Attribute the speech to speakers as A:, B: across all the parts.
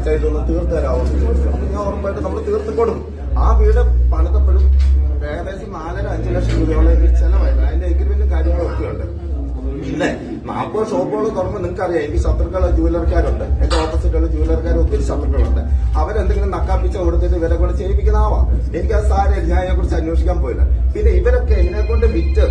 A: അച്ഛൻ ഇതൊന്ന് തീർത്ത് തരാമെന്ന് ചോദിച്ചു. അപ്പൊ ഞാൻ ഉറപ്പായിട്ട് നമ്മൾ തീർത്ത് കൊടുക്കും. ആ വീട് പണിതപ്പോഴും ഏകദേശം 4-5 ലക്ഷം രൂപയോളം ചെലവായിരുന്നു. അതിന്റെ എഗ്രിമെന്റും കാര്യങ്ങളൊക്കെ ഉണ്ട്. പിന്നെ 40 ഷോപ്പുകൾ തുറന്ന് നിങ്ങൾക്കറിയാം, എനിക്ക് ശത്രുക്കൾ ജുവലർക്കാരുണ്ട്. എന്റെ ഓപ്പോസിറ്റുള്ള ജുവലർക്കാർ ഒത്തിരി ശത്രുക്കളുണ്ട്. അവരെന്തെങ്കിലും നക്കാപ്പിച്ച കൊടുത്തിട്ട് ഇവരെ കൊണ്ട് ചെയ്യിപ്പിക്കുന്നതാവാം. എനിക്കത് സാരമില്ല, ഞാൻ ഇതിനെ കുറിച്ച് അന്വേഷിക്കാൻ പോയില്ല. പിന്നെ ഇവരൊക്കെ എന്നെ കൊണ്ട് വിറ്റ്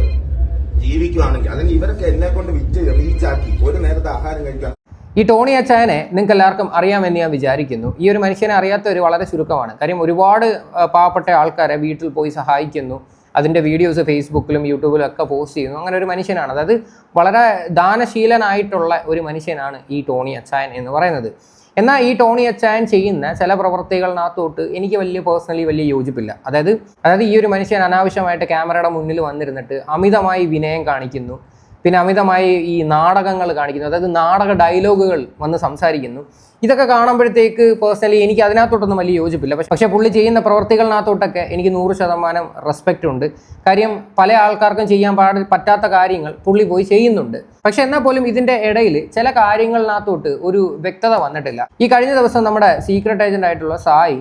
A: ജീവിക്കുകയാണെങ്കിൽ, അല്ലെങ്കിൽ ഇവരൊക്കെ എന്നെ കൊണ്ട് വിറ്റ് റീച്ചാക്കി ഒരു നേരത്തെ ആഹാരം കഴിക്കാൻ.
B: ഈ ടോണി അച്ചായനെ നിങ്ങൾക്ക് എല്ലാവർക്കും അറിയാമെന്ന് ഞാൻ വിചാരിക്കുന്നു. ഈ ഒരു മനുഷ്യനെ അറിയാത്തവർ വളരെ ചുരുക്കമാണ്. കാര്യം ഒരുപാട് പാവപ്പെട്ട ആൾക്കാരെ വീട്ടിൽ പോയി സഹായിക്കുന്നു. അതിൻ്റെ വീഡിയോസ് ഫേസ്ബുക്കിലും യൂട്യൂബിലും ഒക്കെ പോസ്റ്റ് ചെയ്യുന്നു. അങ്ങനെ ഒരു മനുഷ്യനാണ്. അതായത് വളരെ ദാനശീലനായിട്ടുള്ള ഒരു മനുഷ്യനാണ് ഈ ടോണി അച്ചായൻ എന്ന് പറയുന്നത്. എന്നാൽ ഈ ടോണി അച്ചായൻ ചെയ്യുന്ന ചില പ്രവർത്തികളിനകത്തോട്ട് എനിക്ക് പേഴ്സണലി വലിയ യോജിപ്പില്ല. അതായത് ഈ ഒരു മനുഷ്യൻ അനാവശ്യമായിട്ട് ക്യാമറയുടെ മുന്നിൽ വന്നിരുന്നിട്ട് അമിതമായി വിനയം കാണിക്കുന്നു. പിന്നെ അമിതമായി ഈ നാടകങ്ങൾ കാണിക്കുന്നു. അതായത് നാടക ഡയലോഗുകൾ വന്ന് സംസാരിക്കുന്നു. ഇതൊക്കെ കാണുമ്പോഴത്തേക്ക് പേഴ്സണലി എനിക്ക് അതിനകത്തോട്ടൊന്നും വലിയ യോജിപ്പില്ല. പക്ഷേ പുള്ളി ചെയ്യുന്ന പ്രവർത്തികളിനകത്തോട്ടൊക്കെ എനിക്ക് 100% റെസ്പെക്റ്റ് ഉണ്ട്. കാര്യം പല ആൾക്കാർക്കും ചെയ്യാൻ പറ്റാത്ത കാര്യങ്ങൾ പുള്ളി പോയി ചെയ്യുന്നുണ്ട്. പക്ഷെ എന്നാൽ പോലും ഇതിൻ്റെ ഇടയിൽ ചില കാര്യങ്ങളിനകത്തോട്ട് ഒരു വ്യക്തത വന്നിട്ടില്ല. ഈ കഴിഞ്ഞ ദിവസം നമ്മുടെ സീക്രട്ട് ഏജന്റ് ആയിട്ടുള്ള സായി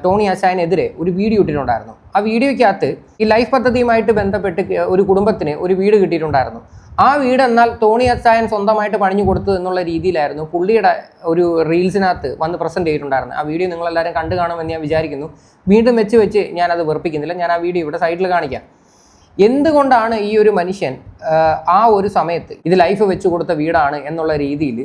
B: ടോണി അച്ചായനെതിരെ ഒരു വീഡിയോ ഇട്ടിട്ടുണ്ടായിരുന്നു. ആ വീഡിയോയ്ക്കകത്ത് ഈ ലൈഫ് പദ്ധതിയുമായിട്ട് ബന്ധപ്പെട്ട് ഒരു കുടുംബത്തിന് ഒരു വീട് കിട്ടിയിട്ടുണ്ടായിരുന്നു. ആ വീട് എന്നാൽ ടോണി അച്ചായൻ സ്വന്തമായിട്ട് പണിഞ്ഞു കൊടുത്തു എന്നുള്ള രീതിയിലായിരുന്നു പുള്ളിയുടെ ഒരു റീൽസിനകത്ത് വന്ന് പ്രസന്റ് ചെയ്തിട്ടുണ്ടായിരുന്നു. ആ വീഡിയോ നിങ്ങളെല്ലാവരും കണ്ടു കാണുമെന്ന് ഞാൻ വിചാരിക്കുന്നു. വീണ്ടും വെച്ച് ഞാനത് വെറുപ്പിക്കുന്നില്ല. ഞാൻ ആ വീഡിയോ ഇവിടെ സൈഡിൽ കാണിക്കാം. എന്തുകൊണ്ടാണ് ഈ ഒരു മനുഷ്യൻ ആ ഒരു സമയത്ത് ഇത് ലൈഫ് വെച്ച് കൊടുത്ത വീടാണ് എന്നുള്ള രീതിയിൽ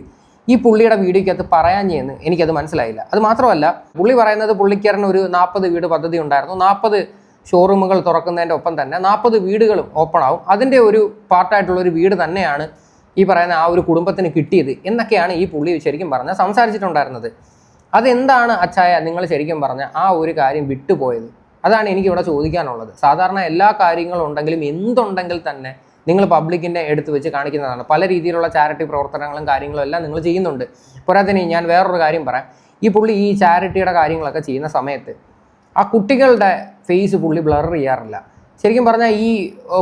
B: ഈ പുള്ളിയുടെ വീഡിയോയ്ക്കകത്ത് പറയാഞ്ഞെന്ന് എനിക്കത് മനസ്സിലായില്ല. അത് മാത്രമല്ല, പുള്ളി പറയുന്നത് പുള്ളിക്കാരന് ഒരു 40 വീട് പദ്ധതി ഉണ്ടായിരുന്നു. 40 ഷോറൂമുകൾ തുറക്കുന്നതിൻ്റെ ഒപ്പം തന്നെ 40 വീടുകളും ഓപ്പൺ ആവും. അതിൻ്റെ ഒരു പാർട്ടായിട്ടുള്ള ഒരു വീട് തന്നെയാണ് ഈ പറയുന്ന ആ ഒരു കുടുംബത്തിന് കിട്ടിയത് എന്നൊക്കെയാണ് ഈ പുള്ളി ശരിക്കും പറഞ്ഞാൽ സംസാരിച്ചിട്ടുണ്ടായിരുന്നത്. അതെന്താണ് അച്ചായ നിങ്ങൾ ശരിക്കും പറഞ്ഞാൽ ആ ഒരു കാര്യം വിട്ടുപോയത്? അതാണ് എനിക്കിവിടെ ചോദിക്കാനുള്ളത്. സാധാരണ എല്ലാ കാര്യങ്ങളും ഉണ്ടെങ്കിലും എന്തുണ്ടെങ്കിൽ തന്നെ നിങ്ങൾ പബ്ലിക്കിൻ്റെ എടുത്ത് വെച്ച് കാണിക്കുന്നതാണ്. പല രീതിയിലുള്ള ചാരിറ്റി പ്രവർത്തനങ്ങളും കാര്യങ്ങളും എല്ലാം നിങ്ങൾ ചെയ്യുന്നുണ്ട്. പോരാത്തതിന് ഞാൻ വേറൊരു കാര്യം പറയാം. ഈ പുള്ളി ഈ ചാരിറ്റിയുടെ കാര്യങ്ങളൊക്കെ ചെയ്യുന്ന സമയത്ത് ആ കുട്ടികളുടെ ഫേസ് പുള്ളി ബ്ലർ ചെയ്യാറില്ല. ശരിക്കും പറഞ്ഞാൽ ഈ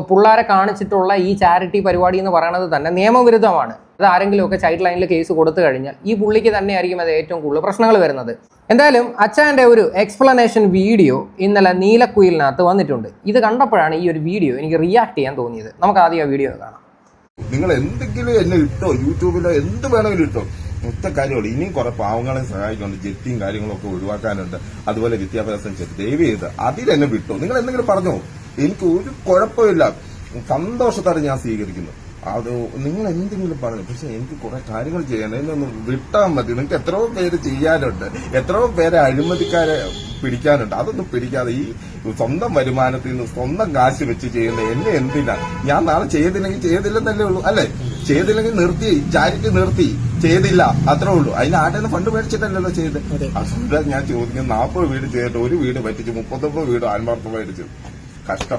B: പിള്ളേരെ കാണിച്ചിട്ടുള്ള ഈ ചാരിറ്റി പരിപാടി എന്ന് പറയുന്നത് തന്നെ നിയമവിരുദ്ധമാണ്. അത് ആരെങ്കിലുമൊക്കെ ചൈൽഡ് ലൈനിൽ കേസ് കൊടുത്തു കഴിഞ്ഞാൽ ഈ പുള്ളിക്ക് തന്നെയായിരിക്കും അത് ഏറ്റവും കൂടുതൽ പ്രശ്നങ്ങൾ വരുന്നത്. എന്തായാലും അച്ചായൻ്റെ ഒരു എക്സ്പ്ലനേഷൻ വീഡിയോ ഇന്നലെ നീലക്കുയിലിനകത്ത് വന്നിട്ടുണ്ട്. ഇത് കണ്ടപ്പോഴാണ് ഈ ഒരു വീഡിയോ എനിക്ക് റിയാക്ട് ചെയ്യാൻ തോന്നിയത്. നമുക്ക് ആദ്യം ആ വീഡിയോ കാണാം.
A: നിങ്ങൾ എന്തെങ്കിലും എന്നെ ഇട്ടോ, യൂട്യൂബിലോ എന്ത് വേണമെങ്കിലും ഇട്ടോ, ഒറ്റ കാര്യമുള്ളൂ. ഇനിയും കുറെ പാവങ്ങളെ സഹായിക്കുന്നുണ്ട്. ജെറ്റിയും കാര്യങ്ങളൊക്കെ ഒഴിവാക്കാനുണ്ട്. അതുപോലെ വിദ്യാഭ്യാസം ചെയ്ത് ദയവ് ചെയ്ത് അതിലെന്നെ വിട്ടോ. നിങ്ങൾ എന്തെങ്കിലും പറഞ്ഞോ, എനിക്ക് ഒരു കുഴപ്പമില്ല, സന്തോഷത്തോടെ ഞാൻ സ്വീകരിക്കുന്നു. അത് നിങ്ങൾ എന്തെങ്കിലും പറഞ്ഞു. പക്ഷെ എനിക്ക് കുറെ കാര്യങ്ങൾ ചെയ്യാൻ എന്നൊന്ന് വിട്ടാൽ മതി. നിങ്ങൾക്ക് എത്രയോ പേര് ചെയ്യാനുണ്ട്, എത്രയോ പേരെ അഴിമതിക്കാരെ പിടിക്കാനുണ്ട്. അതൊന്നും പിടിക്കാതെ ഈ സ്വന്തം വരുമാനത്തിൽ നിന്ന് സ്വന്തം കാശ് വെച്ച് ചെയ്യുന്ന എന്നെ എന്തിനാ? ഞാൻ നാളെ ചെയ്തില്ലെങ്കിൽ ചെയ്തില്ലെന്നല്ലേ ഉള്ളൂ, അല്ലെ? ചെയ്തില്ലെങ്കിൽ നിർത്തി, ചാരിറ്റി നിർത്തി, ചെയ്തില്ല, അത്രേ ഉള്ളൂ. അതിന് ആട്ടേന്ന് ഫണ്ട് മേടിച്ചിട്ടല്ലല്ലോ ചെയ്ത്. അതുകൊണ്ട് ഞാൻ ചോദിക്കുന്നത്, 40 വീട് ചെയ്തിട്ട് ഒരു വീട് പറ്റിച്ച് 39 വീട് ആത്മാർത്ഥമായിട്ട് ചെയ്തു. കഷ്ടം.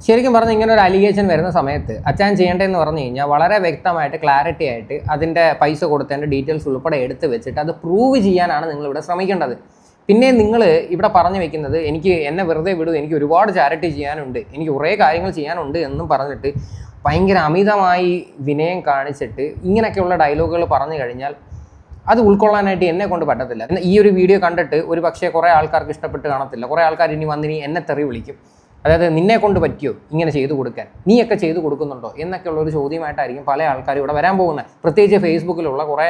B: ശരിക്കും പറഞ്ഞാൽ ഇങ്ങനെ ഒരു അലിഗേഷൻ വരുന്ന സമയത്ത് അച്ചായൻ ചെയ്യേണ്ടതെന്ന് പറഞ്ഞു കഴിഞ്ഞാൽ വളരെ വ്യക്തമായിട്ട് ക്ലാരിറ്റി ആയിട്ട് അതിൻ്റെ പൈസ കൊടുത്തതിൻ്റെ ഡീറ്റെയിൽസ് ഉൾപ്പെടെ എടുത്ത് വെച്ചിട്ട് അത് പ്രൂവ് ചെയ്യാനാണ് നിങ്ങളിവിടെ ശ്രമിക്കേണ്ടത്. പിന്നെ നിങ്ങൾ ഇവിടെ പറഞ്ഞു വെക്കുന്നത് എന്നെ വെറുതെ വിടും, എനിക്ക് ഒരുപാട് ചാരിറ്റി ചെയ്യാനുണ്ട്, എനിക്ക് കുറേ കാര്യങ്ങൾ ചെയ്യാനുണ്ട് എന്നും പറഞ്ഞിട്ട് ഭയങ്കര അമിതമായി വിനയം കാണിച്ചിട്ട് ഇങ്ങനെയൊക്കെയുള്ള ഡയലോഗുകൾ പറഞ്ഞു കഴിഞ്ഞാൽ അത് ഉൾക്കൊള്ളാനായിട്ട് എന്നെ കൊണ്ട് പറ്റത്തില്ല. ഈ ഒരു വീഡിയോ കണ്ടിട്ട് ഒരു പക്ഷേ കുറേ ആൾക്കാർക്ക് ഇഷ്ടപ്പെട്ട് കാണത്തില്ല. കുറേ ആൾക്കാർ ഇനി എന്നെ തെറി വിളിക്കും. അതായത് നിന്നെ കൊണ്ട് പറ്റിയോ ഇങ്ങനെ ചെയ്തു കൊടുക്കാൻ, നീയൊക്കെ ചെയ്തു കൊടുക്കുന്നുണ്ടോ എന്നൊക്കെയുള്ള ഒരു ചോദ്യമായിട്ടായിരിക്കും പല ആൾക്കാരും ഇവിടെ വരാൻ പോകുന്നത്. പ്രത്യേകിച്ച് ഫേസ്ബുക്കിലുള്ള കുറേ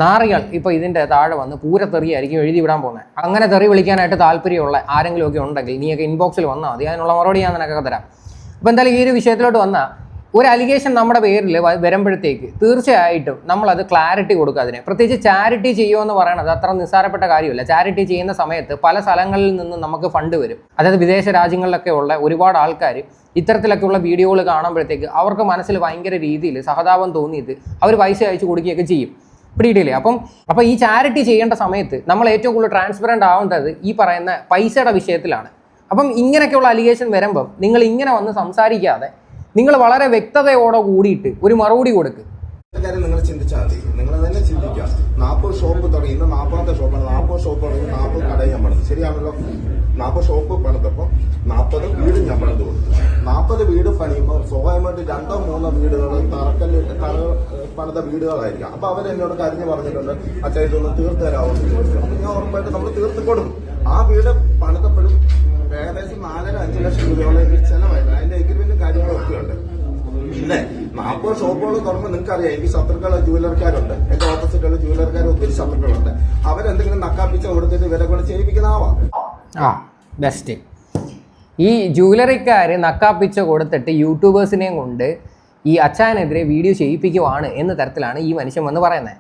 B: നാറികൾ ഇപ്പോൾ ഇതിൻ്റെ താഴെ വന്ന് പൂരത്തെറിയായിരിക്കും എഴുതി വിടാൻ പോകുന്നത്. അങ്ങനെ തെറി വിളിക്കാനായിട്ട് താല്പര്യമുള്ള ആരെങ്കിലുമൊക്കെ ഉണ്ടെങ്കിൽ നീയൊക്കെ ഇൻബോക്സിൽ വന്നാൽ മതി, അതിനുള്ള മറുപടി ഞാൻ നിനക്കൊക്കെ തരാം. അപ്പോൾ എന്തായാലും ഈ ഒരു വിഷയത്തിലോട്ട് വന്നാൽ ഒരു അലിഗേഷൻ നമ്മുടെ പേരിൽ വരുമ്പോഴത്തേക്ക് തീർച്ചയായിട്ടും നമ്മളത് ക്ലാരിറ്റി കൊടുക്കുക. അതിനെ പ്രത്യേകിച്ച് ചാരിറ്റി ചെയ്യുമെന്ന് പറയണത് അത്ര നിസ്സാരപ്പെട്ട കാര്യമല്ല. ചാരിറ്റി ചെയ്യുന്ന സമയത്ത് പല സ്ഥലങ്ങളിൽ നിന്നും നമുക്ക് ഫണ്ട് വരും. അതായത് വിദേശ രാജ്യങ്ങളിലൊക്കെ ഉള്ള ഒരുപാട് ആൾക്കാർ ഇത്തരത്തിലൊക്കെയുള്ള വീഡിയോകൾ കാണുമ്പോഴത്തേക്ക് അവർക്ക് മനസ്സിൽ ഭയങ്കര രീതിയിൽ സഹതാപം തോന്നിയിട്ട് അവർ പൈസ അയച്ചു കൊടുക്കുകയൊക്കെ ചെയ്യും. പിടിയിട്ടില്ലേ? അപ്പം ഈ ചാരിറ്റി ചെയ്യേണ്ട സമയത്ത് നമ്മൾ ഏറ്റവും കൂടുതൽ ട്രാൻസ്പെറൻ്റ് ആവേണ്ടത് ഈ പറയുന്ന പൈസയുടെ വിഷയത്തിലാണ്. അപ്പം ഇങ്ങനെയൊക്കെയുള്ള അലിഗേഷൻ വരുമ്പം നിങ്ങൾ ഇങ്ങനെ വന്ന് സംസാരിക്കാതെ നിങ്ങൾ വളരെ വ്യക്തതയോടെ കൂടിയിട്ട് ഒരു മറുപടി കൊടുക്കുക.
A: കാര്യം നിങ്ങൾ ചിന്തിച്ചാൽ മതി. നിങ്ങൾ തന്നെ ചിന്തിക്കുക. 40 40 ഷോപ്പ് തുടങ്ങി. ഇന്ന് 40ാമത്തെ ഷോപ്പാണ്. 40 ഷോപ്പ് തുടങ്ങി 40 കടയും ഞാൻ പണിത്. ശരിയാണല്ലോ. 40 ഷോപ്പ് പണിതപ്പോൾ 40 വീട് ഞാൻ പണിത് കൊടുത്തു. 40 വീട് പണിയുമ്പോൾ സ്വാഭാവികമായിട്ട് 2-3 വീടുകൾ തറ പണിത വീടുകളായിരിക്കും. അപ്പൊ അവരെന്നോട് കരഞ്ഞു പറഞ്ഞിട്ടുണ്ട്, അച്ഛാ ഇതൊന്ന് തീർത്ത് തരാമെന്ന് ചോദിച്ചു. അപ്പൊ ഞാൻ ഉറപ്പായിട്ട് നമ്മൾ തീർത്ത് കൊടുക്കും. ആ വീട് പണിതപ്പോഴും ഏകദേശം 4-5 ലക്ഷം രൂപയോളം എനിക്ക് ചെലവായിരുന്നു. അതിന്റെ എഗ്രിമെന്റ് കാര്യങ്ങളൊക്കെ ഉണ്ട്. പിന്നെ 40 ഷോപ്പുകൾ തുടങ്ങുമ്പോൾ നിങ്ങൾക്കറിയാം, എനിക്ക് ശത്രുക്കൾ ജുവലർക്കാരുണ്ട്. എന്റെ ഓപ്പോസിറ്റുള്ള ജുവലർക്കാർ ഒത്തിരി ശത്രുക്കളുണ്ട്. അവരെന്തെങ്കിലും നക്കാപ്പിച്ച കൊടുത്തിട്ട് ഇവരെ കൊണ്ട് ചെയ്യിപ്പിക്കുന്നതാവാം.
B: ബെസ്റ്റ്. ഈ ജുവലറിക്കാർ നക്കാപ്പിച്ച കൊടുത്തിട്ട് യൂട്യൂബേഴ്സിനെയും കൊണ്ട് ഈ അച്ഛനെതിരെ വീഡിയോ ചെയ്യിപ്പിക്കുവാണ് എന്ന തരത്തിലാണ് ഈ മനുഷ്യൻ വന്ന് പറയുന്നത്.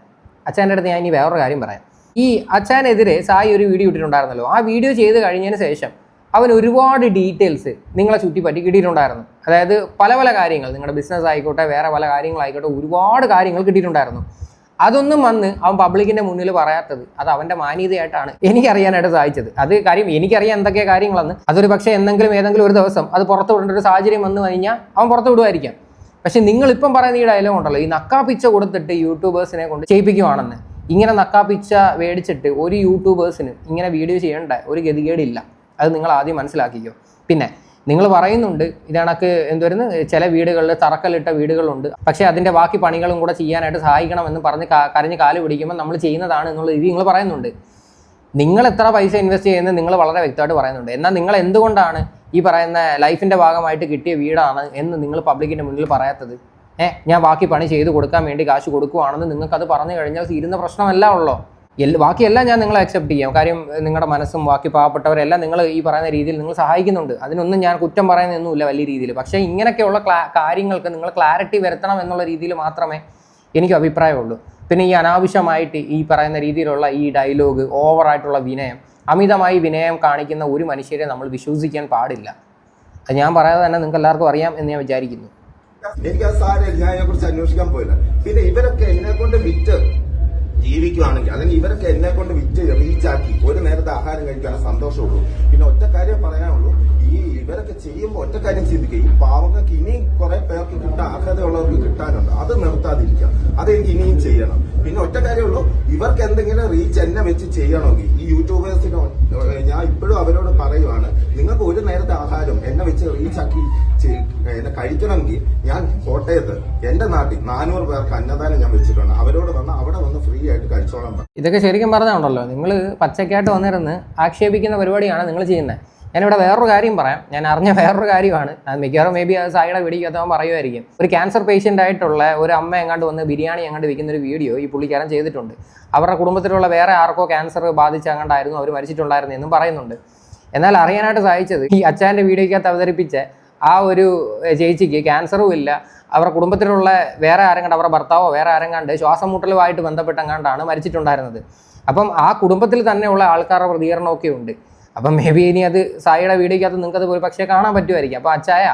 B: അച്ഛൻ്റെ അടുത്ത് ഞാൻ ഇനി വേറൊരു കാര്യം പറയാം. ഈ അച്ഛനെതിരെ സായി ഒരു വീഡിയോ ഇട്ടിട്ടുണ്ടായിരുന്നല്ലോ. ആ വീഡിയോ ചെയ്ത് കഴിഞ്ഞതിന് ശേഷം അവൻ ഒരുപാട് ഡീറ്റെയിൽസ് നിങ്ങളെ ചുറ്റിപ്പറ്റി കിട്ടിയിട്ടുണ്ടായിരുന്നു. അതായത് പല പല കാര്യങ്ങൾ, നിങ്ങളുടെ ബിസിനസ് ആയിക്കോട്ടെ, വേറെ പല കാര്യങ്ങളായിക്കോട്ടെ, ഒരുപാട് കാര്യങ്ങൾ കിട്ടിയിട്ടുണ്ടായിരുന്നു. അതൊന്നും വന്ന് അവൻ പബ്ലിക്കിൻ്റെ മുന്നിൽ പറയാത്തത് അത് അവൻ്റെ മാന്യതയായിട്ടാണ് എനിക്കറിയാനായിട്ട് സാധിച്ചത്. അത് കാര്യം എനിക്കറിയാം എന്തൊക്കെ കാര്യങ്ങളെന്ന്. അതൊരു പക്ഷേ ഏതെങ്കിലും ഒരു ദിവസം അത് പുറത്തു വിടേണ്ട ഒരു സാഹചര്യം വന്നു കഴിഞ്ഞാൽ അവൻ പുറത്തു വിടുമായിരിക്കാം. പക്ഷെ നിങ്ങളിപ്പം പറയുന്ന ഈ ഡയലോഗ് ഉണ്ടല്ലോ, ഈ നക്കാപ്പിച്ച കൊടുത്തിട്ട് യൂട്യൂബേഴ്സിനെ കൊണ്ട് ചെയ്യിപ്പിക്കുവാണെന്ന്. ഇങ്ങനെ നക്കാപ്പിച്ച മേടിച്ചിട്ട് ഒരു യൂട്യൂബേഴ്സിന് ഇങ്ങനെ വീഡിയോ ചെയ്യേണ്ട ഒരു ഗതികേടില്ല. അത് നിങ്ങൾ ആദ്യം മനസ്സിലാക്കിക്കോ. പിന്നെ നിങ്ങൾ പറയുന്നുണ്ട് ഇതണക്ക് എന്തുവരുന്നു, ചില വീടുകളിൽ തറക്കല്ലിട്ട വീടുകളുണ്ട്, പക്ഷേ അതിൻ്റെ ബാക്കി പണികളും കൂടെ ചെയ്യാനായിട്ട് സഹായിക്കണമെന്ന് പറഞ്ഞ് കരഞ്ഞ് കാല് പിടിക്കുമ്പോൾ നമ്മൾ ചെയ്യുന്നതാണ് എന്നുള്ള രീതി നിങ്ങൾ പറയുന്നുണ്ട്. നിങ്ങൾ എത്ര പൈസ ഇൻവെസ്റ്റ് ചെയ്യുന്നത് നിങ്ങൾ വളരെ വ്യക്തമായിട്ട് പറയുന്നുണ്ട്. എന്നാൽ നിങ്ങൾ എന്തുകൊണ്ടാണ് ഈ പറയുന്ന ലൈഫിൻ്റെ ഭാഗമായിട്ട് കിട്ടിയ വീടാണ് എന്ന് നിങ്ങൾ പബ്ലിക്കിൻ്റെ മുന്നിൽ പറയാത്തത്? ഞാൻ ബാക്കി പണി ചെയ്ത് കൊടുക്കാൻ വേണ്ടി കാശ് കൊടുക്കുവാണെന്ന് നിങ്ങൾക്കത് പറഞ്ഞു കഴിഞ്ഞാൽ തീരുന്ന പ്രശ്നമല്ല ഉള്ളോ. ബാക്കിയെല്ലാം ഞാൻ നിങ്ങളെ അക്സെപ്റ്റ് ചെയ്യാം. കാര്യം നിങ്ങളുടെ മനസ്സും ബാക്കി പാവപ്പെട്ടവരെല്ലാം നിങ്ങൾ ഈ പറയുന്ന രീതിയിൽ നിങ്ങൾ സഹായിക്കുന്നുണ്ട്. അതിനൊന്നും ഞാൻ കുറ്റം പറയുന്നൊന്നുമില്ല വലിയ രീതിയിൽ. പക്ഷേ ഇങ്ങനെയൊക്കെയുള്ള കാര്യങ്ങൾക്ക് നിങ്ങൾ ക്ലാരിറ്റി വരുത്തണം എന്നുള്ള രീതിയിൽ മാത്രമേ എനിക്ക് അഭിപ്രായമുള്ളൂ. പിന്നെ ഈ അനാവശ്യമായിട്ട് ഈ പറയുന്ന രീതിയിലുള്ള ഈ ഡയലോഗ്, ഓവറായിട്ടുള്ള വിനയം, അമിതമായി വിനയം കാണിക്കുന്ന ഒരു മനുഷ്യരെ നമ്മൾ വിശ്വസിക്കാൻ പാടില്ല. അത് ഞാൻ പറയാതെ തന്നെ നിങ്ങൾക്ക് എല്ലാവർക്കും അറിയാം എന്ന് ഞാൻ വിചാരിക്കുന്നു.
A: എനിക്ക് ആ സാരമില്ല, ഞാൻ അതിനെ കുറിച്ച് അന്വേഷിക്കാൻ പോയില്ല. പിന്നെ ഇവരൊക്കെ എന്നെ കൊണ്ട് വിറ്റ് ജീവിക്കുകയാണെങ്കിൽ, അല്ലെങ്കിൽ ഇവരൊക്കെ എന്നെ കൊണ്ട് വിറ്റ് റീച്ചാക്കി ഒരു നേരത്തെ ആഹാരം കഴിക്കാൻ സന്തോഷമുള്ളൂ. പിന്നെ ഒറ്റ കാര്യം പറയാനുള്ളൂ, ഈ ഇവരൊക്കെ ചെയ്യുമ്പോൾ ഒറ്റ കാര്യം ചിന്തിക്കുക, ഈ പാവങ്ങൾക്ക് ഇനിയും കുറെ പേർക്ക് കിട്ടാൻ അർഹതയുള്ളവർക്ക് കിട്ടാനുണ്ട്. അത് നിർത്താതിരിക്കാം. അതെനിക്ക് ഇനിയും ചെയ്യണം. പിന്നെ ഒറ്റ കാര്യമുള്ളൂ, ഇവർക്ക് എന്തെങ്കിലും റീച്ച് എന്നെ വെച്ച് ചെയ്യണമെങ്കിൽ ഈ യൂട്യൂബേഴ്സിനോ ഞാൻ ഇപ്പോഴും അവരോട് പറയുവാണ്, നിങ്ങൾക്ക് ഒരു നേരത്തെ ആഹാരം എന്നെ വെച്ച് റീച്ചാക്കി എന്നെ കഴിക്കണമെങ്കിൽ ഞാൻ കോട്ടയത്ത് എന്റെ നാട്ടിൽ 400 പേർക്ക് അന്നദാനം ഞാൻ വെച്ചിട്ടുണ്ട്. അവരോട് വന്ന് അവിടെ വന്ന് ഫ്രീ ആയിട്ട് കഴിച്ചോളാൻ പറയും.
B: ഇതൊക്കെ ശരിക്കും പറഞ്ഞുണ്ടല്ലോ, നിങ്ങൾ പച്ചക്കായിട്ട് വന്നിരുന്ന് ആക്ഷേപിക്കുന്ന പരിപാടിയാണ് നിങ്ങൾ ചെയ്യുന്നത്. ഞാനിവിടെ വേറൊരു കാര്യം പറയാം. ഞാൻ അറിഞ്ഞ വേറൊരു കാര്യമാണ്. അത് മിക്കവാറും മേ ബി അത് സായിയുടെ വീഡിയോക്കകത്ത് പറയുമായിരിക്കും. ഒരു ക്യാൻസർ പേഷ്യൻ്റ് ആയിട്ടുള്ള ഒരു അമ്മ എങ്ങാണ്ട് വന്ന് ബിരിയാണി എങ്ങാണ്ട് വിൽക്കുന്ന ഒരു വീഡിയോ ഈ പുള്ളിക്കാരൻ ചെയ്തിട്ടുണ്ട്. അവരുടെ കുടുംബത്തിലുള്ള വേറെ ആർക്കോ ക്യാൻസർ ബാധിച്ചങ്ങാണ്ടായിരുന്നു അവർ മരിച്ചിട്ടുണ്ടായിരുന്നു എന്നും പറയുന്നുണ്ട്. എന്നാൽ അറിയാനായിട്ട് സാധിച്ചത് ഈ അച്ഛൻ്റെ വീഡിയോക്കകത്ത് അവതരിപ്പിച്ച ആ ഒരു ചേച്ചിക്ക് ക്യാൻസറും ഇല്ല, അവരുടെ കുടുംബത്തിലുള്ള വേറെ ആരെങ്ങാണ്ട്, അവരുടെ ഭർത്താവോ വേറെ ആരെങ്ങാണ്ട് ശ്വാസം മുട്ടലുമായിട്ട് ബന്ധപ്പെട്ടെങ്ങാണ്ടാണ് മരിച്ചിട്ടുണ്ടായിരുന്നത്. അപ്പം ആ കുടുംബത്തിൽ തന്നെയുള്ള ആൾക്കാരുടെ പ്രതികരണമൊക്കെ ഉണ്ട്. അപ്പം മേ ബി ഇനി അത് സായിയുടെ വീഡിയോക്കകത്ത് നിങ്ങൾക്കത് ഒരു പക്ഷേ കാണാൻ പറ്റുമായിരിക്കും. അപ്പോൾ അച്ചായ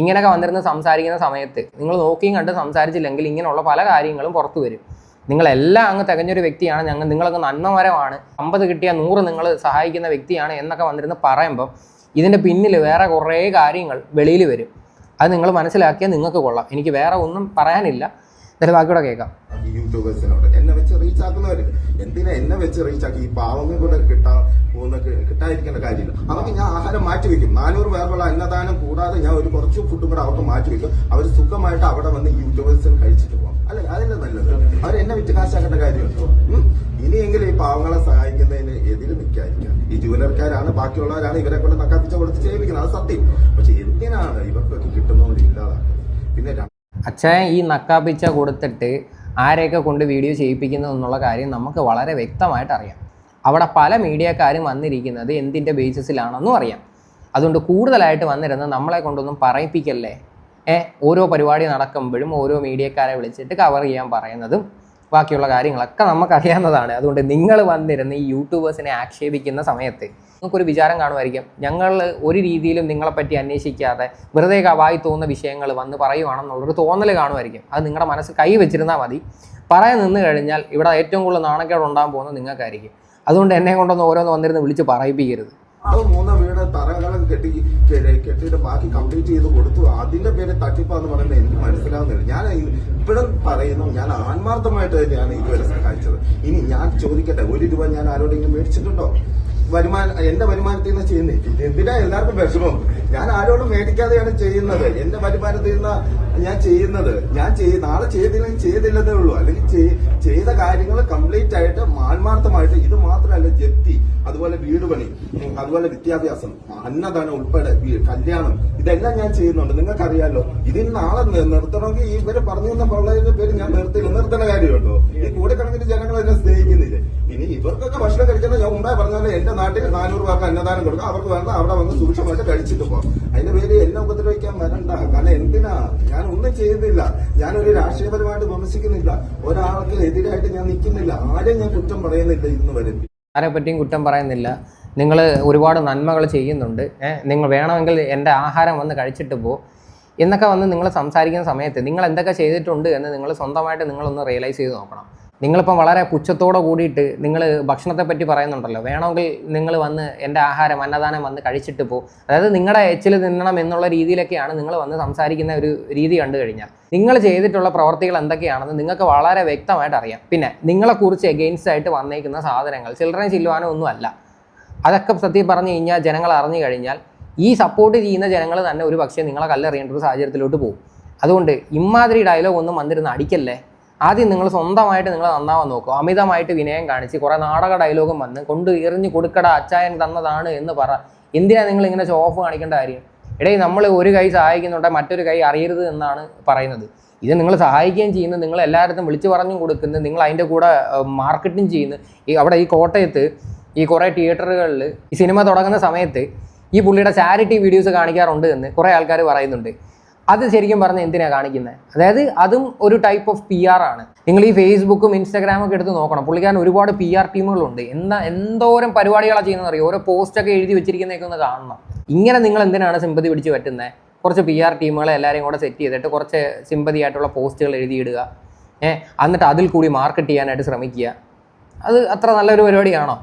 B: ഇങ്ങനെയൊക്കെ വന്നിരുന്ന് സംസാരിക്കുന്ന സമയത്ത് നിങ്ങൾ നോക്കിയും കണ്ട് സംസാരിച്ചില്ലെങ്കിൽ ഇങ്ങനെയുള്ള പല കാര്യങ്ങളും പുറത്തു വരും. നിങ്ങളെല്ലാം അങ്ങ് തികഞ്ഞൊരു വ്യക്തിയാണ്, നിങ്ങളങ്ങ് നന്മമരമാണ്, 50 കിട്ടിയ 100 നിങ്ങൾ സഹായിക്കുന്ന വ്യക്തിയാണ് എന്നൊക്കെ വന്നിരുന്ന് പറയുമ്പം ഇതിൻ്റെ പിന്നിൽ വേറെ കുറേ കാര്യങ്ങൾ വെളിയിൽ വരും. അത് നിങ്ങൾ മനസ്സിലാക്കിയാൽ നിങ്ങൾക്ക് കൊള്ളാം. എനിക്ക് വേറെ ഒന്നും പറയാനില്ല. എന്തായാലും ബാക്കിയോടെ കേൾക്കാം.
A: യൂട്യൂബേഴ്സിനോട് എന്നെ വെച്ച് റീച്ച് ആക്കുന്നവര് എന്തിനാ എന്നെ വെച്ച് റീച്ച് ആക്കി? ഈ പാവങ്ങൾ കൂടെ കിട്ടാതിരിക്കേണ്ട കാര്യമില്ല. അവർക്ക് ഞാൻ ആഹാരം മാറ്റി വെക്കും. 400 പേർക്കുള്ള അന്നദാനം കൂടാതെ ഞാൻ ഒരു കുറച്ച് ഫുഡും കൂടെ അവർക്ക് മാറ്റി വെക്കും. അവർ സുഖമായിട്ട് അവിടെ വന്ന് യൂട്യൂബേഴ്സിന് കഴിച്ചിട്ട് പോകും. അല്ലെ, അതല്ലേ നല്ലത്? അവർ എന്നെ വിറ്റ് കാശാക്കേണ്ട കാര്യമുണ്ടോ? ഇനിയെങ്കിലും ഈ പാവങ്ങളെ സഹായിക്കുന്നതിന് എതിര് നിൽക്കാതിരിക്കാം. ഈ ജുവലർക്കാരാണ്, ബാക്കിയുള്ളവരാണ് ഇവരെ കൊണ്ട് നക്കാപ്പിച്ച കൊടുത്ത് ചെയ്യിപ്പിക്കുന്നത്, അത് സത്യം. പക്ഷെ എന്തിനാണ് ഇവർക്കൊക്കെ കിട്ടുന്നവരില്ലാതാക്കുന്നത്? പിന്നെ
B: അച്ഛൻ ഈ നക്കാപ്പിച്ച കൊടുത്തിട്ട് ആരെയൊക്കെ കൊണ്ട് വീഡിയോ ചെയ്യിപ്പിക്കുന്നു എന്നുള്ള കാര്യം നമുക്ക് വളരെ വ്യക്തമായിട്ട് അറിയാം. അവിടെ പല മീഡിയക്കാരും വന്നിരിക്കുന്നത് എന്തിൻ്റെ ബേസിസിലാണെന്നും അറിയാം. അതുകൊണ്ട് കൂടുതലായിട്ട് വന്നിരുന്ന് നമ്മളെ കൊണ്ടൊന്നും പറയിപ്പിക്കല്ലേ. ഓരോ പരിപാടി നടക്കുമ്പോഴും ഓരോ മീഡിയക്കാരെ വിളിച്ചിട്ട് കവർ ചെയ്യാൻ പറയുന്നതും ബാക്കിയുള്ള കാര്യങ്ങളൊക്കെ നമുക്കറിയാവുന്നതാണ്. അതുകൊണ്ട് നിങ്ങൾ വന്നിരുന്ന് ഈ യൂട്യൂബേഴ്സിനെ ആക്ഷേപിക്കുന്ന സമയത്ത് നിങ്ങൾക്കൊരു വിചാരം കാണുമായിരിക്കും, ഞങ്ങൾ ഒരു രീതിയിലും നിങ്ങളെപ്പറ്റി അന്വേഷിക്കാതെ വെറുതെ വായി തോന്നുന്ന വിഷയങ്ങൾ വന്ന് പറയുവാണെന്നുള്ളൊരു തോന്നൽ കാണുമായിരിക്കും. അത് നിങ്ങളുടെ മനസ്സ് കൈ വെച്ചിരുന്നാൽ മതി. പറയാൻ നിന്ന് കഴിഞ്ഞാൽ ഇവിടെ ഏറ്റവും കൂടുതൽ നാണക്കേട് ഉണ്ടാകാൻ പോകുന്നത് നിങ്ങൾക്കായിരിക്കും. അതുകൊണ്ട് എന്നെ കൊണ്ടൊന്ന് ഓരോന്ന് വന്നിരുന്ന് വിളിച്ച് പറയിപ്പിക്കരുത്.
A: മൂന്നോ വീട് തറകളും കെട്ടിയിട്ട് ബാക്കി കംപ്ലീറ്റ് ചെയ്ത് കൊടുത്തു. അതിന്റെ പേര് തട്ടിപ്പാന്ന് പറയുന്നത് എനിക്ക് മനസ്സിലാവുന്നില്ല. ഞാൻ ഇപ്പോഴും പറയുന്നു, ഞാൻ ആത്മാർത്ഥമായിട്ട് തന്നെയാണ് ഇതുവരെ സഹായിച്ചത്. ഇനി ഞാൻ ചോദിക്കട്ടെ, 1 രൂപ ഞാൻ ആരോടെങ്കിലും മേടിച്ചിട്ടുണ്ടോ? എന്റെ വരുമാനത്തിൽ നിന്ന് ചെയ്യുന്നില്ല. എന്തിനാ എല്ലാവർക്കും വിഷമം? ഞാൻ ആരോടും മേടിക്കാതെയാണ് ചെയ്യുന്നത്. എന്റെ വരുമാനത്തിൽ നിന്ന് ഞാൻ ചെയ്യുന്നത്. നാളെ ചെയ്തില്ലെന്നേ ഉള്ളൂ. അല്ലെങ്കിൽ ചെയ്ത കാര്യങ്ങൾ കംപ്ലീറ്റ് ആയിട്ട് ആത്മാർത്ഥമായിട്ട്. ഇത് മാത്രമല്ല, ജപ്തി, അതുപോലെ വീട് പണി, അതുപോലെ വിദ്യാഭ്യാസം, അന്നദാനം ഉൾപ്പെടെ കല്യാണം, ഇതെല്ലാം ഞാൻ ചെയ്യുന്നുണ്ട്. നിങ്ങൾക്കറിയാലോ. ഇതിന് നാളെ നിർത്തണമെങ്കിൽ ഇവര് പറഞ്ഞു തന്ന വളരെ പേര് ഞാൻ നിർത്തണ കാര്യമുണ്ടോ? ഈ കോടിക്കണക്കിന് ജനങ്ങൾ എന്നെ സ്നേഹിക്കുന്നില്ലേ? ഇനി ഇവർക്കൊക്കെ ഭക്ഷണം കഴിക്കുന്നത് ഞാൻ മുമ്പേ പറഞ്ഞാൽ എന്റെ നാട്ടിൽ 400 പേർക്ക് അന്നദാനം കൊടുക്കാം. അവർക്ക് വേണ്ട അവിടെ വന്ന് സൂക്ഷ്മമായിട്ട് കഴിച്ചിട്ട് പോകാം. അതിന്റെ പേര് എന്നെ ഉപദ്രവിക്കാൻ വരണ്ട. കാരണം എന്തിനാ? ഞാൻ ഒന്നും ചെയ്യുന്നില്ല. ഞാനൊരു രാഷ്ട്രീയപരമായിട്ട് വിമർശിക്കുന്നില്ല. ഒരാൾക്ക് എതിരായിട്ട് ഞാൻ നിൽക്കുന്നില്ല. ആരെയും ഞാൻ കുറ്റം പറയുന്നില്ല. ഇന്ന് വരെ
B: ആരെ പറ്റിയും കുറ്റം പറയുന്നില്ല. നിങ്ങൾ ഒരുപാട് നന്മകൾ ചെയ്യുന്നുണ്ട്. നിങ്ങൾ വേണമെങ്കിൽ എൻ്റെ ആഹാരം വന്ന് കഴിച്ചിട്ട് പോ എന്നൊക്കെ വന്ന് നിങ്ങൾ സംസാരിക്കുന്ന സമയത്ത് നിങ്ങൾ എന്തൊക്കെ ചെയ്തിട്ടുണ്ട് എന്ന് നിങ്ങൾ സ്വന്തമായിട്ട് നിങ്ങളൊന്ന് റിയലൈസ് ചെയ്ത് നോക്കണം. നിങ്ങളിപ്പം വളരെ പുച്ഛത്തോടെ കൂടിയിട്ട് നിങ്ങൾ ഭക്ഷണത്തെ പറ്റി പറയുന്നുണ്ടല്ലോ. വേണമെങ്കിൽ നിങ്ങൾ വന്ന് എൻ്റെ ആഹാരം അന്നദാനം വന്ന് കഴിച്ചിട്ട് പോ, അതായത് നിങ്ങളുടെ എച്ചിൽ തിന്നണം എന്നുള്ള രീതിയിലൊക്കെയാണ് നിങ്ങൾ വന്ന് സംസാരിക്കുന്ന ഒരു രീതി കണ്ടു കഴിഞ്ഞാൽ നിങ്ങൾ ചെയ്തിട്ടുള്ള പ്രവർത്തികൾ എന്തൊക്കെയാണെന്ന് നിങ്ങൾക്ക് വളരെ വ്യക്തമായിട്ട് അറിയാം. പിന്നെ നിങ്ങളെക്കുറിച്ച് എഗെയിൻസ്റ്റ് ആയിട്ട് വന്നേക്കുന്ന സാധനങ്ങൾ ചില്ലറയും ചില്ലുവാനോ ഒന്നും അല്ല. അതൊക്കെ സത്യം പറഞ്ഞു കഴിഞ്ഞാൽ ജനങ്ങൾ അറിഞ്ഞു കഴിഞ്ഞാൽ ഈ സപ്പോർട്ട് ചെയ്യുന്ന ജനങ്ങൾ തന്നെ ഒരു പക്ഷേ നിങ്ങളെ കല്ലെറിയേണ്ട ഒരു സാഹചര്യത്തിലോട്ട് പോകും. അതുകൊണ്ട് ഇമാതിരി ഡയലോഗ് ഒന്നും വന്നിരുന്ന് അടിക്കല്ലേ. ആദ്യം നിങ്ങൾ സ്വന്തമായിട്ട് നിങ്ങൾ നന്നാവാൻ നോക്കുക. അമിതമായിട്ട് വിനയം കാണിച്ച് കുറേ നാടക ഡയലോഗും വന്ന് കൊണ്ട് എറിഞ്ഞ് കൊടുക്കട അച്ചായൻ തന്നതാണ് എന്ന് പറ. എന്തിനാണ് നിങ്ങൾ ഇങ്ങനെ ഷോ ഓഫ് കാണിക്കേണ്ട കാര്യം? ഇടയിൽ നമ്മൾ ഒരു കൈ സഹായിക്കുന്നുണ്ട്, മറ്റൊരു കൈ അറിയരുത് എന്നാണ് പറയുന്നത്. ഇത് നിങ്ങൾ സഹായിക്കുകയും ചെയ്യുന്നത്, നിങ്ങൾ എല്ലായിടത്തും വിളിച്ചു പറഞ്ഞും കൊടുക്കുന്നത്, നിങ്ങൾ അതിൻ്റെ കൂടെ മാർക്കറ്റിംഗ് ചെയ്യുന്നത്. അവിടെ ഈ കോട്ടയത്ത് ഈ കുറേ തിയേറ്ററുകളിൽ ഈ സിനിമ തുടങ്ങുന്ന സമയത്ത് ഈ പുള്ളിയുടെ ചാരിറ്റി വീഡിയോസ് കാണിക്കാറുണ്ട് എന്ന് കുറേ ആൾക്കാർ പറയുന്നുണ്ട്. അത് ശരിക്കും പറഞ്ഞാൽ എന്തിനാണ് കാണിക്കുന്നത്? അതായത് അതും ഒരു ടൈപ്പ് ഓഫ് PR ആണ്. നിങ്ങൾ ഈ ഫേസ്ബുക്കും ഇൻസ്റ്റാഗ്രാമൊക്കെ എടുത്ത് നോക്കണം. പുള്ളിക്കാരൻ ഒരുപാട് PR ടീമുകളുണ്ട്. എന്തോരം പരിപാടികളാണ് ചെയ്യുന്നത് അറിയോ? ഓരോ പോസ്റ്റൊക്കെ എഴുതി വെച്ചിരിക്കുന്നതൊക്കെ ഒന്ന് കാണണം. ഇങ്ങനെ നിങ്ങൾ എന്തിനാണ് സിമ്പതി പിടിച്ച് പറ്റുന്നത്? കുറച്ച് PR ടീമുകളെ എല്ലാവരെയും കൂടെ സെറ്റ് ചെയ്തിട്ട് കുറച്ച് സിമ്പതി ആയിട്ടുള്ള പോസ്റ്റുകൾ എഴുതിയിടുക, എന്നിട്ട് അതിൽ കൂടി മാർക്കറ്റ് ചെയ്യാനായിട്ട് ശ്രമിക്കുക. അത് അത്ര നല്ലൊരു പരിപാടിയാണോ?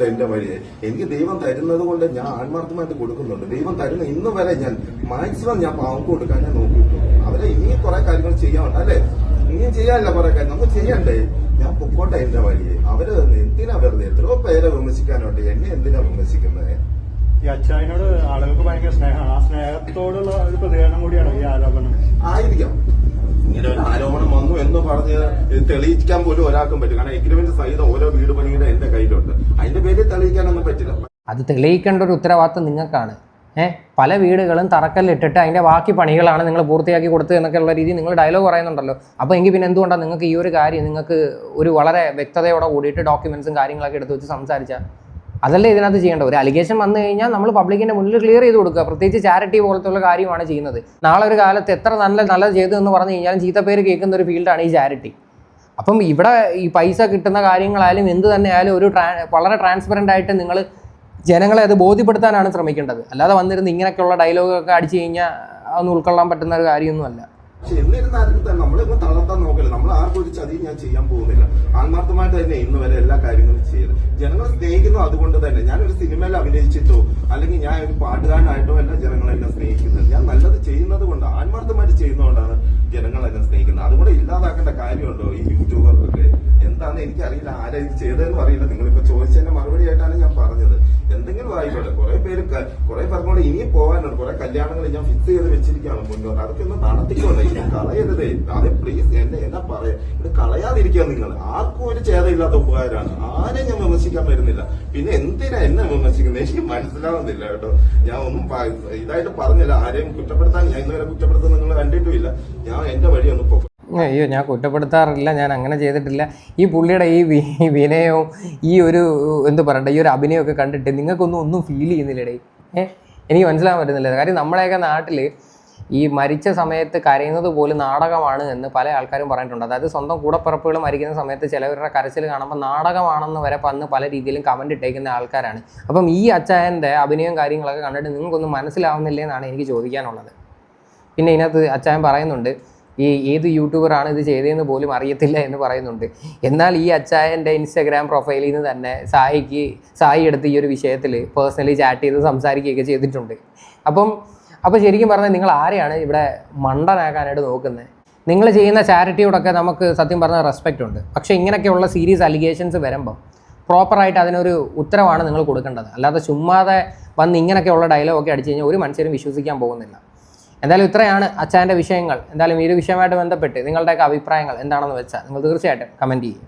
A: എന്റെ വഴിയെ എനിക്ക് ദൈവം തരുന്നത് കൊണ്ട് ഞാൻ ആത്മാർത്ഥമായിട്ട് കൊടുക്കുന്നുണ്ട്. ദൈവം തരുന്ന ഇന്ന് വരെ ഞാൻ മാക്സിമം ഞാൻ പാവം കൊടുക്കാൻ ഞാൻ നോക്കിയിട്ടുണ്ട്. അവരെ ഇനിയും കുറെ കാര്യങ്ങൾ ചെയ്യാനുണ്ട് അല്ലെ? ഇനിയും ചെയ്യാനല്ല കുറെ കാര്യം നമുക്ക് ചെയ്യണ്ടേ? ഞാൻ പൊക്കോട്ടെ എന്റെ വഴിയെ. അവര് എന്തിനാ വെറുതെ എത്രയോ പേരെ വിമർശിക്കാനുണ്ട്, എന്നെ എന്തിനാ വിമർശിക്കുന്നത്?
C: ഈ അച്ചായനോട് ആളുകൾക്ക് ഭയങ്കര സ്നേഹമാണ്. ആ സ്നേഹത്തോടുള്ള ഒരു പ്രതികരണം കൂടിയാണ് ഈ ആരോപണം.
A: ആയിരിക്കാം. ഇങ്ങനെ ഒരു ആരോപണം വന്നു എന്ന് പറഞ്ഞ് തെളിയിക്കാൻ പോലും ഒരാൾക്കും പറ്റും. കാരണം എഗ്രിമെന്റ് സഹിതം ഓരോ വീട് പണിയുടെ എന്റെ കയ്യിലുണ്ട്. അതിന്റെ പേരിൽ തെളിയിക്കാനൊന്നും പറ്റില്ല.
B: അത് തെളിയിക്കേണ്ട ഒരു ഉത്തരവാദിത്വം നിങ്ങൾക്കാണ്. പല വീടുകളും തറക്കല്ലിട്ടിട്ട് അതിൻ്റെ ബാക്കി പണികളാണ് നിങ്ങൾ പൂർത്തിയാക്കി കൊടുത്തത് എന്നൊക്കെയുള്ള രീതി നിങ്ങൾ ഡയലോഗ് പറയുന്നുണ്ടല്ലോ. അപ്പോൾ എങ്കിൽ പിന്നെ എന്തുകൊണ്ടാണ് നിങ്ങൾക്ക് ഈ ഒരു കാര്യം നിങ്ങൾക്ക് ഒരു വളരെ വ്യക്തതയോടെ കൂടിയിട്ട് ഡോക്യുമെന്റ്സും കാര്യങ്ങളൊക്കെ എടുത്ത് വെച്ച് സംസാരിച്ചാൽ? അതല്ലേ ഇതിനകത്ത് ചെയ്യേണ്ട. ഒരു അലിഗേഷൻ വന്നു കഴിഞ്ഞാൽ നമ്മൾ പബ്ലിക്കിൻ്റെ മുന്നിൽ ക്ലിയർ ചെയ്ത് കൊടുക്കുക. പ്രത്യേകിച്ച് ചാരിറ്റി പോലത്തുള്ള കാര്യമാണ് ചെയ്യുന്നത്. നാളെ ഒരു കാലത്ത് എത്ര നല്ലത് ചെയ്തു എന്ന് പറഞ്ഞു കഴിഞ്ഞാലും ചീത്തപ്പേര് കേൾക്കുന്ന ഒരു ഫീൽഡാണ് ഈ ചാരിറ്റി. അപ്പം ഇവിടെ ഈ പൈസ കിട്ടുന്ന കാര്യങ്ങളായാലും എന്ത് തന്നെ ആയാലും ഒരു വളരെ ട്രാൻസ്പെറൻ്റ് ആയിട്ട് നിങ്ങൾ ജനങ്ങളെ അത് ബോധ്യപ്പെടുത്താനാണ് ശ്രമിക്കേണ്ടത്. അല്ലാതെ വന്നിരുന്ന് ഇങ്ങനെയൊക്കെയുള്ള ഡയലോഗൊക്കെ അടിച്ചു കഴിഞ്ഞാൽ അതൊന്നും ഉൾക്കൊള്ളാൻ പറ്റുന്ന ഒരു കാര്യമൊന്നുമല്ല.
A: പക്ഷെ എന്നിരുന്നാലും തന്നെ നമ്മളിപ്പോൾ തളർത്താൻ നോക്കില്ല. നമ്മൾ ആർക്കും ഒരു ചതിയും ഞാൻ ചെയ്യാൻ പോകുന്നില്ല. ആത്മാർത്ഥമായിട്ട് തന്നെ ഇന്ന് വരെ എല്ലാ കാര്യങ്ങളും ചെയ്ത് ജനങ്ങൾ സ്നേഹിക്കുന്നു. അതുകൊണ്ട് തന്നെ ഞാനൊരു സിനിമയിൽ അഭിനയിച്ചിട്ടോ അല്ലെങ്കിൽ ഞാൻ ഒരു പാട്ടുകാരനായിട്ടോ അല്ല ജനങ്ങൾ എന്നെ സ്നേഹിക്കുന്നത്. ഞാൻ നല്ലത് ചെയ്യുന്നത് കൊണ്ട്, ആത്മാർത്ഥമായിട്ട് ചെയ്യുന്നതുകൊണ്ടാണ് ജനങ്ങൾ എന്നെ സ്നേഹിക്കുന്നത്. അതുകൊണ്ട് ഇല്ലാതാക്കേണ്ട കാര്യമുണ്ടോ ഈ യൂട്യൂബർക്കൊക്കെ? എന്താണെന്ന് എനിക്കറിയില്ല. ആരാ ഇത് ചെയ്തതെന്ന് അറിയില്ല. നിങ്ങളിപ്പോ ചോദിച്ചതിന്റെ മറുപടി ആയിട്ടാണ് ഞാൻ പറഞ്ഞത്. എന്തെങ്കിലും ആയിക്കോട്ടെ. കുറെ പേർക്കൂടെ ഇനിയും പോകാനുണ്ട്. കുറെ കല്യാണങ്ങൾ ഞാൻ ഫിക്സ് ചെയ്ത് വെച്ചിരിക്കുകയാണ് മുന്നോട്ട്. അതൊക്കെ ഒന്ന് നടത്തിക്കോട്ടെ. ഇത് കളയരുതേ. അതെ പ്ലീസ് എന്നാ പറയാ, ഇത് കളയാതിരിക്കുക. നിങ്ങൾ ആർക്കും ഒരു ചേതയില്ലാത്ത ഉപകാരമാണ്. ആരെയും ഞാൻ വിമർശിക്കാൻ വരുന്നില്ല. പിന്നെ എന്തിനാ എന്നെ വിമർശിക്കുന്നത് എനിക്ക് മനസ്സിലാവുന്നില്ല കേട്ടോ. ഞാൻ ഒന്നും ഇതായിട്ട് പറഞ്ഞില്ല. ആരെയും കുറ്റപ്പെടുത്താൻ ഞാൻ ഇന്നുവരെ കുറ്റപ്പെടുത്താൻ നിങ്ങൾ കണ്ടിട്ടുമില്ല. ഞാൻ എന്റെ വഴി ഒന്ന് പോകും.
B: അയ്യോ, ഞാൻ കുറ്റപ്പെടുത്താറില്ല, ഞാൻ അങ്ങനെ ചെയ്തിട്ടില്ല. ഈ പുള്ളിയുടെ ഈ വിനയവും ഈ ഒരു എന്ത് പറയണ്ട ഈ ഒരു അഭിനയമൊക്കെ കണ്ടിട്ട് നിങ്ങൾക്കൊന്നും ഫീൽ ചെയ്യുന്നില്ലടേ. എനിക്ക് മനസ്സിലാകാൻ പറ്റുന്നില്ല. കാര്യം നമ്മളെയൊക്കെ നാട്ടിൽ ഈ മരിച്ച സമയത്ത് കരയുന്നത് പോലും നാടകമാണ് എന്ന് പല ആൾക്കാരും പറഞ്ഞിട്ടുണ്ട്. അതായത് സ്വന്തം കൂടപ്പിറപ്പുകൾ മരിക്കുന്ന സമയത്ത് ചിലവരുടെ കരച്ചിൽ കാണുമ്പോൾ നാടകമാണെന്ന് വരെ അന്ന് പല രീതിയിലും കമൻറ്റ് ഇട്ടേക്കുന്ന ആൾക്കാരാണ്. അപ്പം ഈ അച്ചായൻ്റെ അഭിനയവും കാര്യങ്ങളൊക്കെ കണ്ടിട്ട് നിങ്ങൾക്കൊന്നും മനസ്സിലാവുന്നില്ലേ എന്നാണ് എനിക്ക് ചോദിക്കാനുള്ളത്. പിന്നെ ഇതിനകത്ത് അച്ചായൻ പറയുന്നുണ്ട് ഏത് യൂട്യൂബറാണ് ഇത് ചെയ്തതെന്ന് പോലും അറിയത്തില്ല എന്ന് പറയുന്നുണ്ട്. എന്നാൽ ഈ അച്ചായൻ്റെ ഇൻസ്റ്റാഗ്രാം പ്രൊഫൈലിൽ നിന്ന് തന്നെ സായി എടുത്ത് ഈ ഒരു വിഷയത്തിൽ പേഴ്സണലി ചാറ്റ് ചെയ്ത് സംസാരിക്കുകയൊക്കെ ചെയ്തിട്ടുണ്ട്. അപ്പോൾ ശരിക്കും പറഞ്ഞാൽ നിങ്ങൾ ആരെയാണ് ഇവിടെ മണ്ടനാക്കാനായിട്ട് നോക്കുന്നത്? നിങ്ങൾ ചെയ്യുന്ന ചാരിറ്റിയോടൊക്കെ നമുക്ക് സത്യം പറഞ്ഞാൽ റെസ്പെക്റ്റ് ഉണ്ട്. പക്ഷേ ഇങ്ങനെയൊക്കെയുള്ള സീരിയസ് അലിഗേഷൻസ് വരുമ്പോൾ പ്രോപ്പറായിട്ട് അതിനൊരു ഉത്തരവാണ് നിങ്ങൾ കൊടുക്കേണ്ടത്. അല്ലാതെ ചുമ്മാതെ വന്ന് ഇങ്ങനെയൊക്കെയുള്ള ഡയലോഗൊക്കെ അടിച്ചു കഴിഞ്ഞാൽ ഒരു മനുഷ്യരും വിശ്വസിക്കാൻ പോകുന്നില്ല. എന്തായാലും ഇത്രയാണ് അച്ചായൻ്റെ വിഷയങ്ങൾ. എന്തായാലും ഈ ഒരു വിഷയമായിട്ട് ബന്ധപ്പെട്ട് നിങ്ങളുടെയൊക്കെ അഭിപ്രായങ്ങൾ എന്താണെന്ന് വെച്ചാൽ നിങ്ങൾ തീർച്ചയായിട്ടും കമൻറ്റ് ചെയ്യും.